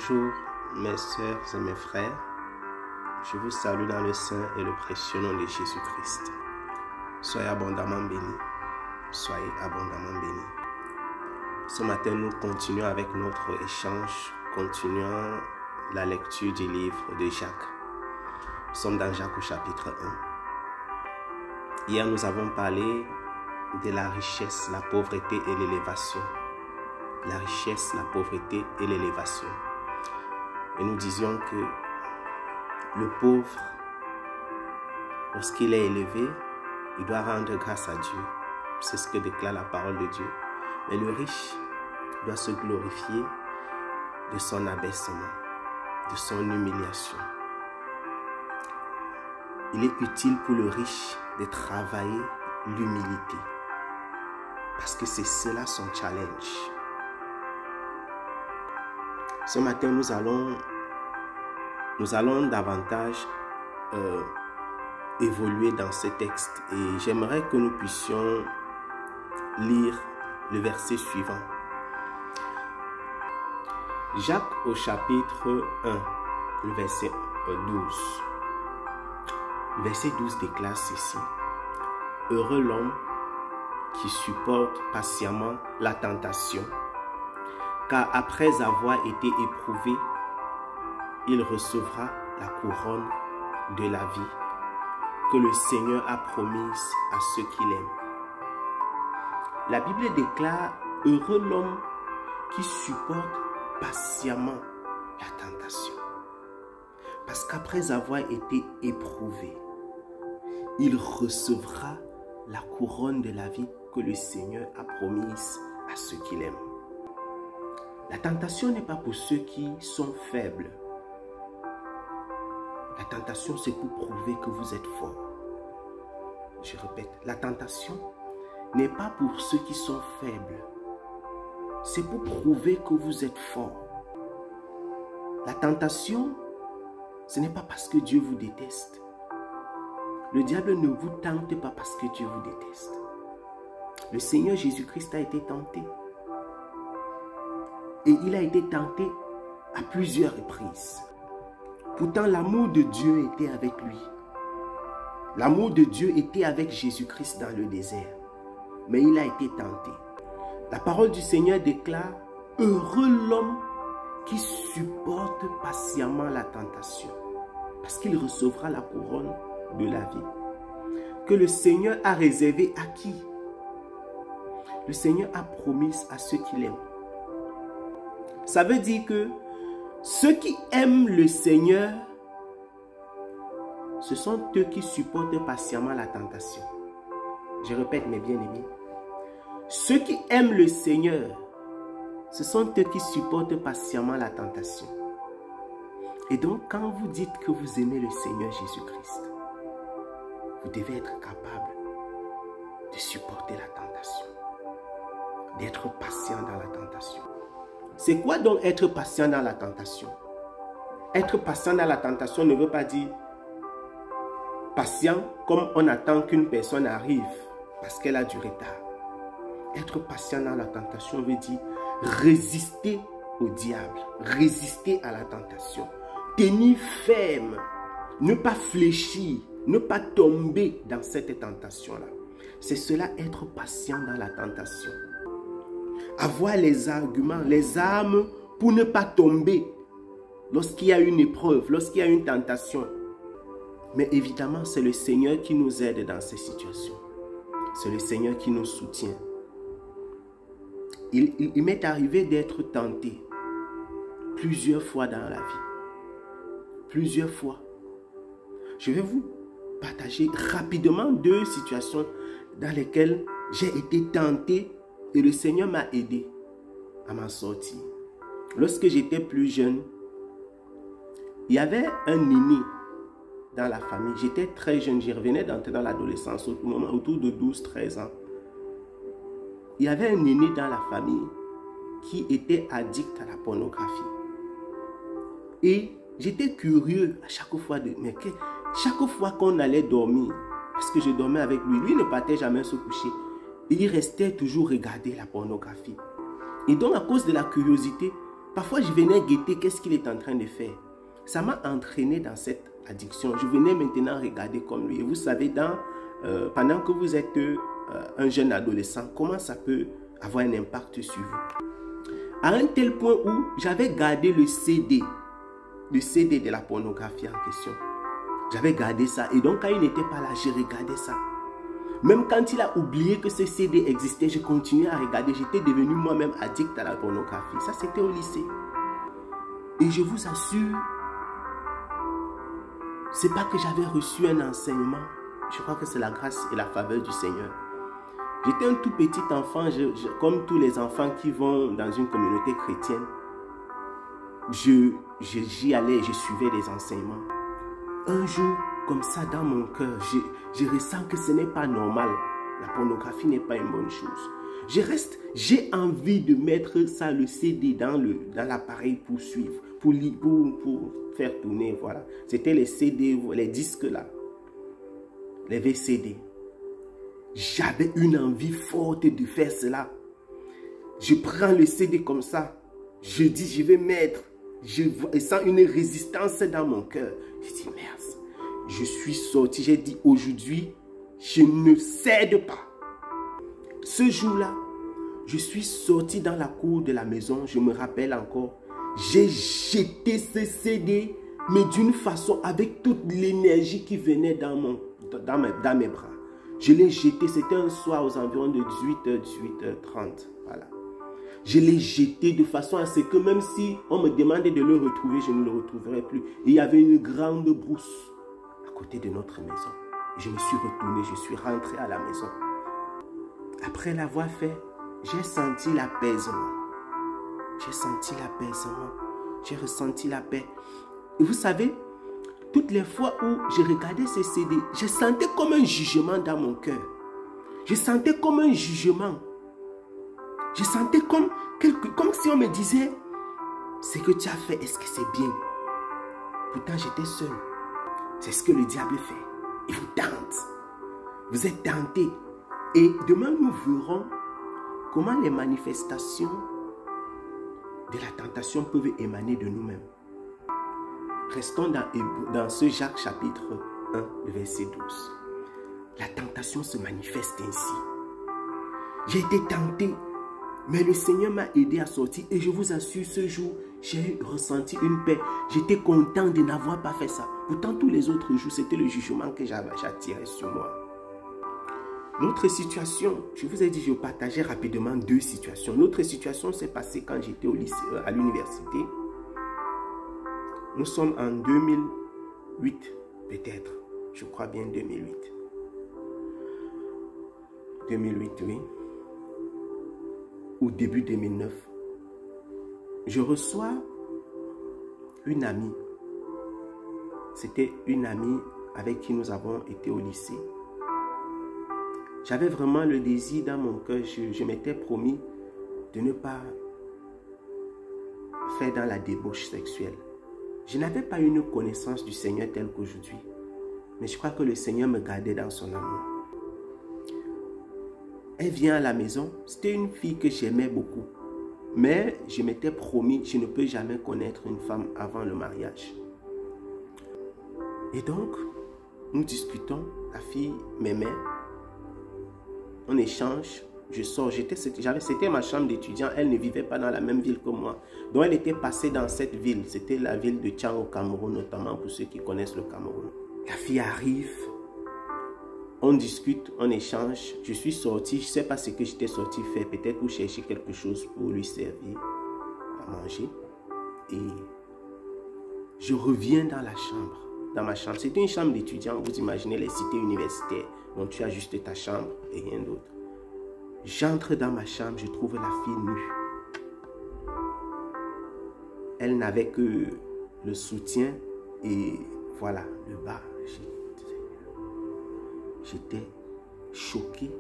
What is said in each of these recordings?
Bonjour mes sœurs et mes frères, je vous salue dans le saint et le précieux nom de Jésus-Christ. Soyez abondamment bénis, soyez abondamment bénis. Ce matin, nous continuons avec notre échange, continuons la lecture du livre de Jacques. Nous sommes dans Jacques au chapitre 1. Hier, nous avons parlé de la richesse, la pauvreté et l'élévation. La richesse, la pauvreté et l'élévation. Et nous disions que le pauvre, lorsqu'il est élevé, il doit rendre grâce à Dieu. C'est ce que déclare la parole de Dieu. Mais le riche doit se glorifier de son abaissement, de son humiliation. Il est utile pour le riche de travailler l'humilité. Parce que c'est cela son challenge. Ce matin, nous allons davantage évoluer dans ce texte. Et j'aimerais que nous puissions lire le verset suivant. Jacques au chapitre 1, le verset 12. Le verset 12 déclare ceci. Heureux l'homme qui supporte patiemment la tentation, car après avoir été éprouvé, il recevra la couronne de la vie que le Seigneur a promise à ceux qui l'aiment. La Bible déclare « Heureux l'homme qui supporte patiemment la tentation. » Parce qu'après avoir été éprouvé, il recevra la couronne de la vie que le Seigneur a promise à ceux qui l'aiment. La tentation n'est pas pour ceux qui sont faibles. La tentation, c'est pour prouver que vous êtes fort. Je répète, la tentation n'est pas pour ceux qui sont faibles. C'est pour prouver que vous êtes fort. La tentation, ce n'est pas parce que Dieu vous déteste. Le diable ne vous tente pas parce que Dieu vous déteste. Le Seigneur Jésus-Christ a été tenté. Et il a été tenté à plusieurs reprises. Pourtant, l'amour de Dieu était avec lui. L'amour de Dieu était avec Jésus-Christ dans le désert. Mais il a été tenté. La parole du Seigneur déclare « Heureux l'homme qui supporte patiemment la tentation, parce qu'il recevra la couronne de la vie. » Que le Seigneur a réservé à qui? Le Seigneur a promis à ceux qui l'aiment. Ça veut dire que ceux qui aiment le Seigneur, ce sont eux qui supportent patiemment la tentation. Je répète, mes bien-aimés. Ceux qui aiment le Seigneur, ce sont eux qui supportent patiemment la tentation. Et donc, quand vous dites que vous aimez le Seigneur Jésus-Christ, vous devez être capable de supporter la tentation, d'être patient dans la tentation. C'est quoi donc être patient dans la tentation? Être patient dans la tentation ne veut pas dire patient comme on attend qu'une personne arrive parce qu'elle a du retard. Être patient dans la tentation veut dire résister au diable, résister à la tentation, tenir ferme, ne pas fléchir, ne pas tomber dans cette tentation-là. C'est cela, être patient dans la tentation. Avoir les arguments, les armes pour ne pas tomber lorsqu'il y a une épreuve, lorsqu'il y a une tentation. Mais évidemment, c'est le Seigneur qui nous aide dans ces situations. C'est le Seigneur qui nous soutient. Il m'est arrivé d'être tenté plusieurs fois dans la vie. Plusieurs fois. Je vais vous partager rapidement deux situations dans lesquelles j'ai été tenté et le Seigneur m'a aidé à m'en sortir. Lorsque j'étais plus jeune, il y avait un aîné dans la famille. J'étais très jeune, je revenais d'entrer dans l'adolescence autour de 12-13 ans. Il y avait un aîné dans la famille qui était addict à la pornographie. Et j'étais curieux à chaque fois chaque fois qu'on allait dormir, parce que je dormais avec lui, lui ne partait jamais se coucher. Et il restait toujours regarder la pornographie. Et donc à cause de la curiosité, Parfois, je venais guetter qu'est-ce qu'il est en train de faire. Ça m'a entraîné dans cette addiction. Je venais maintenant regarder comme lui. Et vous savez, pendant que vous êtes un jeune adolescent, comment ça peut avoir un impact sur vous. À un tel point où j'avais gardé le CD de la pornographie en question. J'avais gardé ça. Et donc, quand il n'était pas là, j'ai regardé ça. Même quand il a oublié que ce CD existait, je continuais à regarder. J'étais devenu moi-même addict à la pornographie. Ça, c'était au lycée. Et je vous assure, c'est pas que j'avais reçu un enseignement. Je crois que c'est la grâce et la faveur du Seigneur. J'étais un tout petit enfant, comme tous les enfants qui vont dans une communauté chrétienne. J'y allais et je suivais les enseignements. Un jour, comme ça, dans mon cœur, je ressens que ce n'est pas normal. La pornographie n'est pas une bonne chose. J'ai envie de mettre ça, le CD, dans l'appareil pour suivre, pour faire tourner, voilà. C'était les CD, les disques là, les VCD. J'avais une envie forte de faire cela. Je prends le CD comme ça. Je dis, je vais mettre. Je sens une résistance dans mon cœur. Je dis, merde. Je suis sorti. J'ai dit, aujourd'hui, je ne cède pas. Ce jour-là, je suis sorti dans la cour de la maison. Je me rappelle encore. J'ai jeté ce CD, mais d'une façon, avec toute l'énergie qui venait dans mes bras. Je l'ai jeté, c'était un soir aux environs de 18h, 18h30. Voilà. Je l'ai jeté de façon à ce que même si on me demandait de le retrouver, je ne le retrouverais plus. Et il y avait une grande brousse à côté de notre maison. Je me suis retourné, je suis rentré à la maison. Après l'avoir fait, j'ai senti l'apaisement. J'ai senti l'apaisement. J'ai ressenti la paix. Et vous savez, toutes les fois où je regardais ces CD, je sentais comme un jugement dans mon cœur. Je sentais comme un jugement. Je sentais comme si on me disait, ce que tu as fait, est-ce que c'est bien? Pourtant, j'étais seul. C'est ce que le diable fait. Il vous tente. Vous êtes tenté. Et demain, nous verrons comment les manifestations de la tentation peuvent émaner de nous-mêmes. Restons dans ce Jacques chapitre 1, verset 12. La tentation se manifeste ainsi. J'ai été tenté, mais le Seigneur m'a aidé à sortir. Et je vous assure, ce jour, j'ai ressenti une paix. J'étais content de n'avoir pas fait ça. Pourtant, tous les autres jours, c'était le jugement que j'attirais sur moi. Notre situation, je vous ai dit, je partageais rapidement deux situations. Notre situation s'est passée quand j'étais au lycée, à l'université. Nous sommes en 2008, peut-être. Je crois bien 2008. 2008, oui. Ou début 2009. Je reçois une amie. C'était une amie avec qui nous avons été au lycée. J'avais vraiment le désir dans mon cœur. Je m'étais promis de ne pas faire dans la débauche sexuelle. Je n'avais pas une connaissance du Seigneur tel qu'aujourd'hui. Mais je crois que le Seigneur me gardait dans son amour. Elle vient à la maison. C'était une fille que j'aimais beaucoup. Mais je m'étais promis, je ne peux jamais connaître une femme avant le mariage. Et donc, nous discutons. La fille m'aimait. On échange. Je sors. C'était ma chambre d'étudiant. Elle ne vivait pas dans la même ville que moi. Donc, elle était passée dans cette ville. C'était la ville de Tchang au Cameroun, notamment pour ceux qui connaissent le Cameroun. La fille arrive. On discute, on échange. Je suis sorti. Je ne sais pas ce que j'étais sorti faire. Peut-être pour chercher quelque chose pour lui servir à manger. Et je reviens dans la chambre. Dans ma chambre. C'était une chambre d'étudiant. Vous imaginez les cités universitaires. Donc, tu as juste ta chambre et rien d'autre. J'entre dans ma chambre, je trouve la fille nue. Elle n'avait que le soutien et voilà, le bas. J'étais choqué.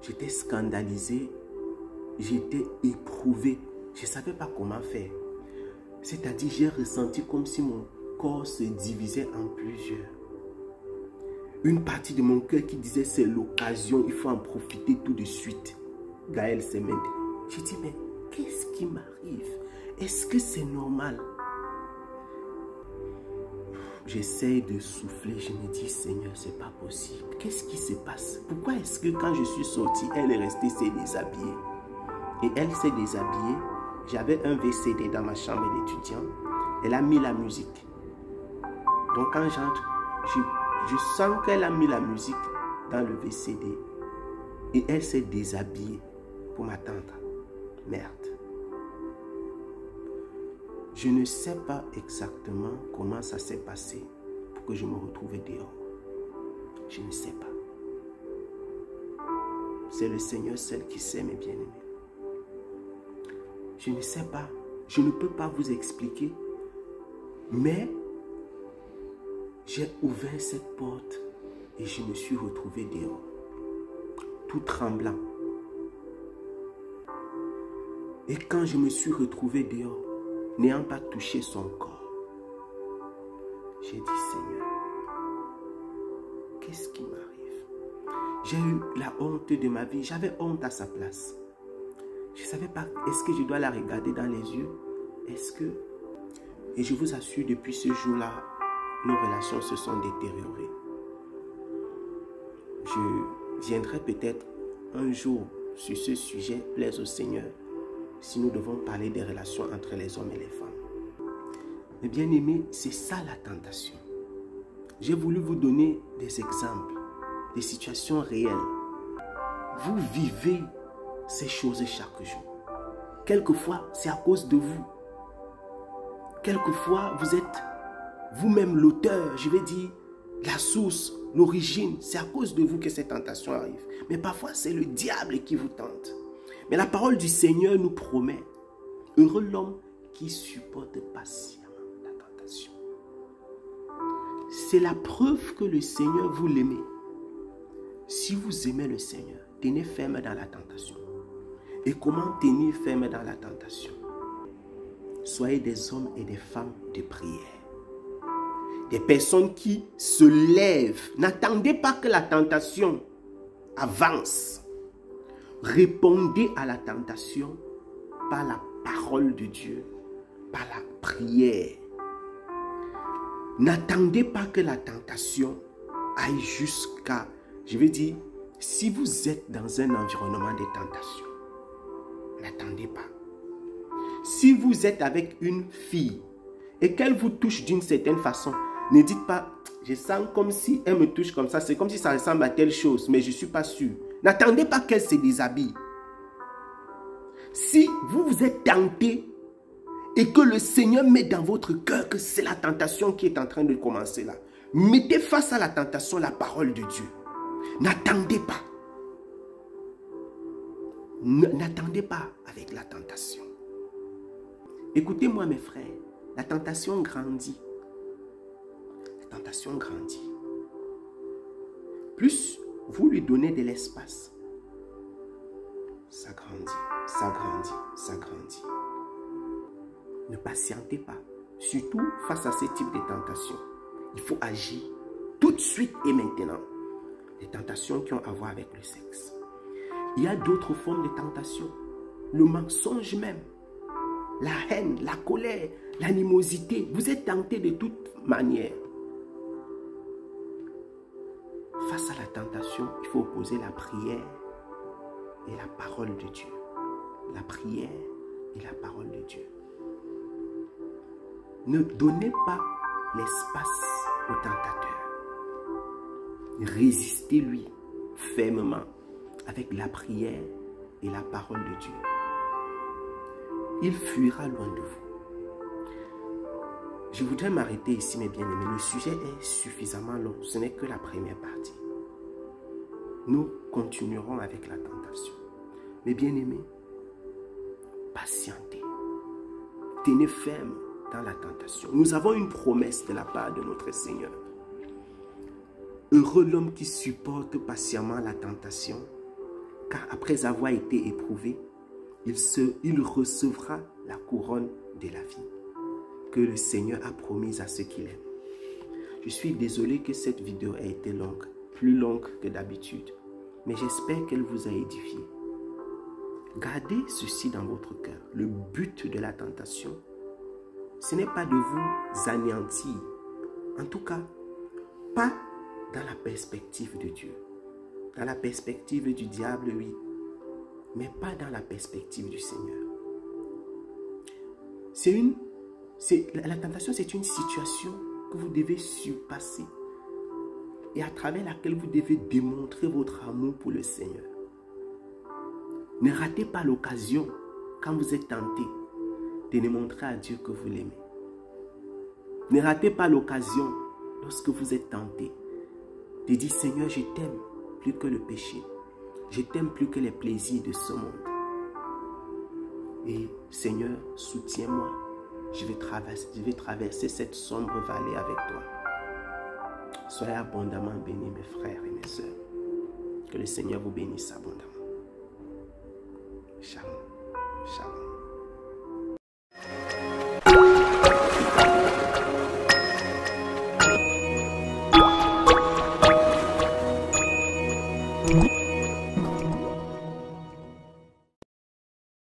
J'étais scandalisé. J'étais éprouvé. Je ne savais pas comment faire. C'est-à-dire, j'ai ressenti comme si mon corps se divisait en plusieurs. Une partie de mon cœur qui disait c'est l'occasion, il faut en profiter tout de suite. Gaël s'est mêlé. J'ai dit, mais qu'est-ce qui m'arrive? Est-ce que c'est normal? J'essaie de souffler, je me dis, Seigneur, c'est pas possible. Qu'est-ce qui se passe? Pourquoi est-ce que quand je suis sorti, elle est restée s'est déshabillée? Et elle s'est déshabillée. J'avais un VCD dans ma chambre d'étudiant. Elle a mis la musique. Donc quand j'entre, je sens qu'elle a mis la musique dans le VCD. Et elle s'est déshabillée pour m'attendre. Merde. Je ne sais pas exactement comment ça s'est passé pour que je me retrouve dehors. Je ne sais pas. C'est le Seigneur seul qui sait, mes bien-aimés. Je ne sais pas. Je ne peux pas vous expliquer. Mais j'ai ouvert cette porte et je me suis retrouvé dehors. Tout tremblant. Et quand je me suis retrouvé dehors, n'ayant pas touché son corps, j'ai dit, Seigneur, qu'est-ce qui m'arrive? J'ai eu la honte de ma vie. J'avais honte à sa place. Je ne savais pas, est-ce que je dois la regarder dans les yeux? Est-ce que... Et je vous assure, depuis ce jour-là, nos relations se sont détériorées. Je viendrai peut-être un jour sur ce sujet, plaise au Seigneur, si nous devons parler des relations entre les hommes et les femmes. Mais bien aimés, c'est ça la tentation. J'ai voulu vous donner des exemples, des situations réelles. Vous vivez ces choses chaque jour. Quelquefois, c'est à cause de vous. Quelquefois, vous êtes vous-même l'auteur, je vais dire, la source, l'origine. C'est à cause de vous que ces tentations arrivent. Mais parfois, c'est le diable qui vous tente. Mais la parole du Seigneur nous promet, heureux l'homme qui supporte patiemment la tentation. C'est la preuve que le Seigneur, vous l'aimez. Si vous aimez le Seigneur, tenez ferme dans la tentation. Et comment tenir ferme dans la tentation? Soyez des hommes et des femmes de prière. Des personnes qui se lèvent. N'attendez pas que la tentation avance. Répondez à la tentation par la parole de Dieu, par la prière. N'attendez pas que la tentation aille jusqu'à, je veux dire, si vous êtes dans un environnement de tentation, n'attendez pas. Si vous êtes avec une fille et qu'elle vous touche d'une certaine façon, ne dites pas, je sens comme si elle me touche comme ça, c'est comme si ça ressemble à telle chose, mais je ne suis pas sûr. N'attendez pas qu'elle se déshabille. Si vous vous êtes tenté et que le Seigneur met dans votre cœur que c'est la tentation qui est en train de commencer là, mettez face à la tentation la parole de Dieu. N'attendez pas. N'attendez pas avec la tentation. Écoutez-moi mes frères, la tentation grandit. La tentation grandit. Plus vous lui donnez de l'espace, ça grandit, ça grandit, ça grandit. Ne patientez pas, surtout face à ce type de tentation. Il faut agir tout de suite et maintenant. Les tentations qui ont à voir avec le sexe. Il y a d'autres formes de tentation. Le mensonge même, la haine, la colère, l'animosité. Vous êtes tenté de toute manière. Face à la tentation, il faut opposer la prière et la parole de Dieu. La prière et la parole de Dieu. Ne donnez pas l'espace au tentateur. Résistez-lui fermement avec la prière et la parole de Dieu. Il fuira loin de vous. Je voudrais m'arrêter ici, mes bien-aimés. Le sujet est suffisamment long. Ce n'est que la première partie. Nous continuerons avec la tentation. Mes bien-aimés, patientez. Tenez ferme dans la tentation. Nous avons une promesse de la part de notre Seigneur. Heureux l'homme qui supporte patiemment la tentation, car après avoir été éprouvé, il recevra la couronne de la vie que le Seigneur a promise à ceux qui l'aiment. Je suis désolé que cette vidéo ait été longue, plus longue que d'habitude, mais j'espère qu'elle vous a édifié. Gardez ceci dans votre cœur. Le but de la tentation, ce n'est pas de vous anéantir. En tout cas, pas dans la perspective de Dieu. Dans la perspective du diable, oui. Mais pas dans la perspective du Seigneur. La tentation, c'est une situation que vous devez surpasser et à travers laquelle vous devez démontrer votre amour pour le Seigneur. Ne ratez pas l'occasion, quand vous êtes tenté, de démontrer à Dieu que vous l'aimez. Ne ratez pas l'occasion, lorsque vous êtes tenté, de dire, Seigneur, je t'aime plus que le péché. Je t'aime plus que les plaisirs de ce monde. Et Seigneur, soutiens-moi. Je vais traverser cette sombre vallée avec toi. Soyez abondamment bénis, mes frères et mes sœurs. Que le Seigneur vous bénisse abondamment. Shalom. Shalom.